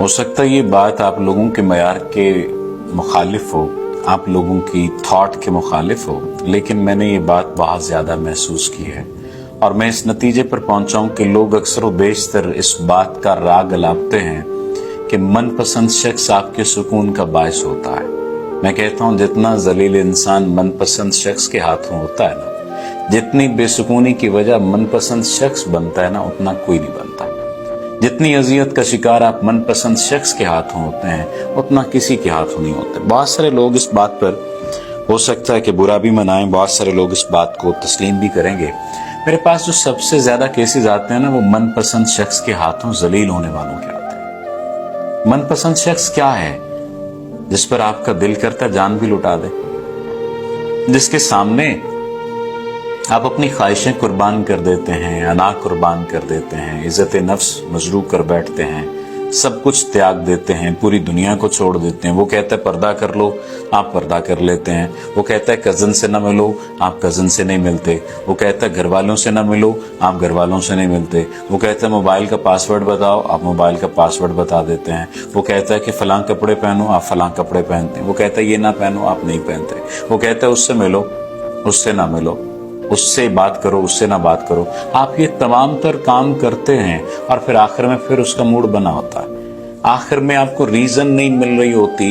हो सकता है ये बात आप लोगों के मयार के मुखालिफ हो, आप लोगों की थॉट के मुखालिफ हो, लेकिन मैंने ये बात बहुत ज्यादा महसूस की है और मैं इस नतीजे पर पहुंचा हूं कि लोग अक्सर व बेशतर इस बात का राग अलापते हैं कि मनपसंद शख्स आपके सुकून का बायस होता है। मैं कहता हूं जितना जलील इंसान मनपसंद शख्स के हाथों होता है ना, जितनी बेसुकूनी की वजह मनपसंद शख्स बनता है ना, उतना कोई नहीं बनता। जितनी अजियत का शिकार आप मनपसंद शख्स के हाथों होते हैं, उतना किसी के हाथों नहीं होते। बहुत सारे लोग इस बात पर हो सकता है कि बुरा भी मनाएं, बहुत सारे लोग इस बात को तस्लीम भी करेंगे। मेरे पास जो सबसे ज्यादा केसेस आते हैं ना, वो मनपसंद शख्स के हाथों जलील होने वालों के आते हैं। मनपसंद शख्स क्या है? जिस पर आपका दिल करता जान भी लुटा दे, जिसके सामने आप अपनी ख्वाहिशें कुर्बान कर देते हैं, अना कुर्बान कर देते हैं, इज्जत नफ्स मजरू कर बैठते हैं, सब कुछ त्याग देते हैं, पूरी दुनिया को छोड़ देते हैं। वो कहता है पर्दा कर लो, आप पर्दा कर लेते हैं। वो कहता है कजन से ना मिलो, आप कजन से नहीं मिलते। वो कहता है घर वालों से ना मिलो, आप घर वालों से नहीं मिलते। वो कहता है मोबाइल का पासवर्ड बताओ, आप मोबाइल का पासवर्ड बता देते हैं। वो कहता है कि फलां कपड़े पहनो, आप फलां कपड़े पहनते हैं। वो कहता है ये ना पहनो, आप नहीं पहनते। वो कहता है उससे मिलो, उससे ना मिलो, उससे बात करो, उससे ना बात करो। आप ये तमाम तर काम करते हैं और फिर आखिर में फिर उसका मूड बना होता है। आखिर में आपको रीजन नहीं मिल रही होती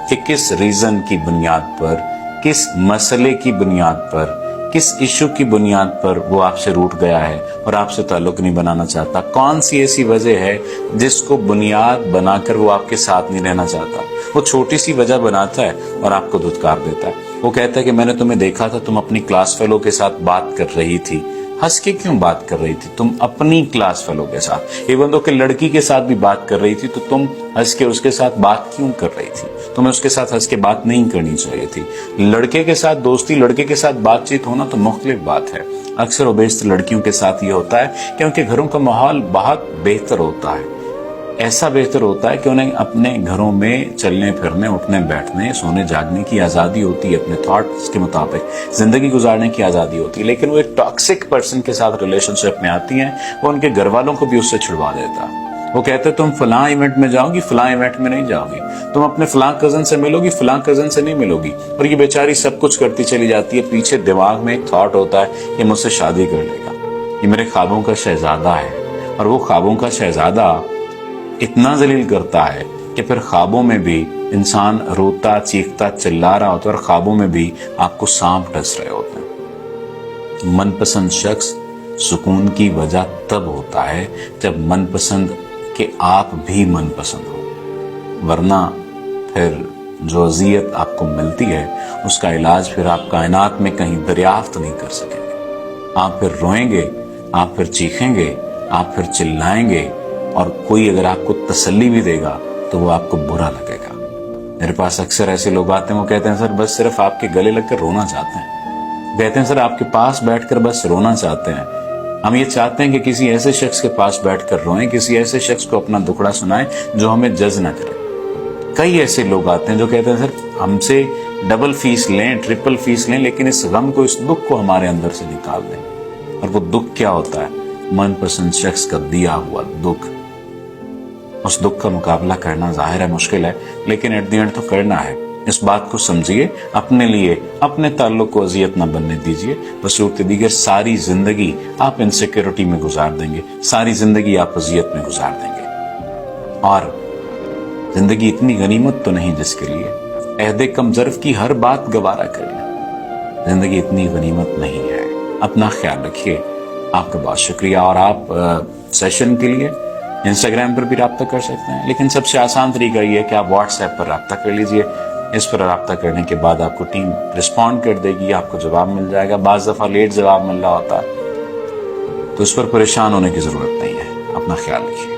कि किस रीजन की बुनियाद पर, किस मसले की बुनियाद पर, किस इशू की बुनियाद पर वो आपसे रूठ गया है और आपसे ताल्लुक नहीं बनाना चाहता। कौन सी ऐसी वजह है जिसको बुनियाद बनाकर वो आपके साथ नहीं रहना चाहता। वो छोटी सी वजह बनाता है और आपको धुतकार देता है। वो कहता है कि मैंने तुम्हें देखा था, तुम अपनी क्लास फेलो के साथ बात कर रही थी। हंस के क्यों बात कर रही थी? तुम अपनी क्लास फेलो के साथ, इवन दो कि लड़की के साथ भी बात कर रही थी, तो तुम हंस के उसके साथ बात क्यों कर रही थी? तुम्हें उसके साथ हंस के बात नहीं करनी चाहिए थी। लड़के के साथ दोस्ती, लड़के के साथ बातचीत होना तो मुख्तलिफ बात है। अक्सर बेशतर लड़कियों के साथ ये होता है कि उनके घरों का माहौल बहुत बेहतर होता है। ऐसा बेहतर होता है कि उन्हें अपने घरों में चलने फिरने, उठने बैठने, सोने जागने की आजादी होती है, अपने थॉट्स के मुताबिक जिंदगी गुजारने की आजादी होती है। लेकिन वो एक टॉक्सिक पर्सन के साथ रिलेशनशिप में आती हैं, वो उनके घर वालों को भी उससे छुड़वा देता है। वो कहते हैं तुम फलां इवेंट में जाओगी, फलां इवेंट में नहीं जाओगी, तुम अपने फलां कजन से मिलोगी, फलां कजन से नहीं मिलोगी। और ये बेचारी सब कुछ करती चली जाती है। पीछे दिमाग में एक थॉट होता है ये मुझसे शादी कर लेगा, ये मेरे ख्वाबों का शहजादा है। और वो ख्वाबों का शहजादा इतना जलील करता है कि फिर ख्वाबों में भी इंसान रोता, चीखता, चिल्ला रहा होता है और ख्वाबों में भी आपको सांप डस रहे होते हैं। मनपसंद शख्स सुकून की वजह तब होता है जब मनपसंद के आप भी मनपसंद हो, वरना फिर जो अजियत आपको मिलती है उसका इलाज फिर आप कायनात में कहीं दरियाफ्त नहीं कर सकेंगे। आप फिर रोएंगे, आप फिर चीखेंगे, आप फिर चिल्लाएंगे और कोई अगर आपको तसल्ली भी देगा तो वो आपको बुरा लगेगा। मेरे पास अक्सर ऐसे लोग आते हैं, वो कहते हैं सर बस सिर्फ आपके गले लगकर रोना चाहते हैं। कहते हैं सर आपके पास बैठकर बस रोना चाहते हैं। हम ये चाहते हैं कि किसी ऐसे शख्स के पास बैठकर रोएं, किसी ऐसे शख्स को अपना दुखड़ा सुनाएं जो हमें जज ना करे। कई ऐसे लोग आते हैं जो कहते हैं सर हमसे डबल फीस लें, ट्रिपल फीस लें, लेकिन इस गम को, इस दुख को हमारे अंदर से निकाल दें। और वो दुख क्या होता है? मनपसंद शख्स का दिया हुआ दुख। उस दुख का मुकाबला करना जाहिर है मुश्किल है, लेकिन एट द एंड तो करना है। इस बात को समझिए, अपने लिए, अपने ताल्लुक को अजियत न बनने दीजिए। बसूरत दीगर सारी जिंदगी आप इनसिक्योरिटी में गुजार देंगे, सारी जिंदगी आप अजियत में गुजार देंगे। और जिंदगी इतनी गनीमत तो नहीं जिसके लिए अहदे कम ज़र्फ की हर बात गवारा कर ले। जिंदगी इतनी गनीमत नहीं है। अपना ख्याल रखिए। आपका बहुत शुक्रिया। और आप सेशन के लिए इंस्टाग्राम पर भी राब्ता कर सकते हैं, लेकिन सबसे आसान तरीका ये है कि आप व्हाट्सएप पर राब्ता कर लीजिए। इस पर राब्ता करने के बाद आपको टीम रिस्पॉन्ड कर देगी, आपको जवाब मिल जाएगा। बाज़ दफ़ा लेट जवाब मिल रहा होता है तो उस पर परेशान होने की ज़रूरत नहीं है। अपना ख्याल रखिए।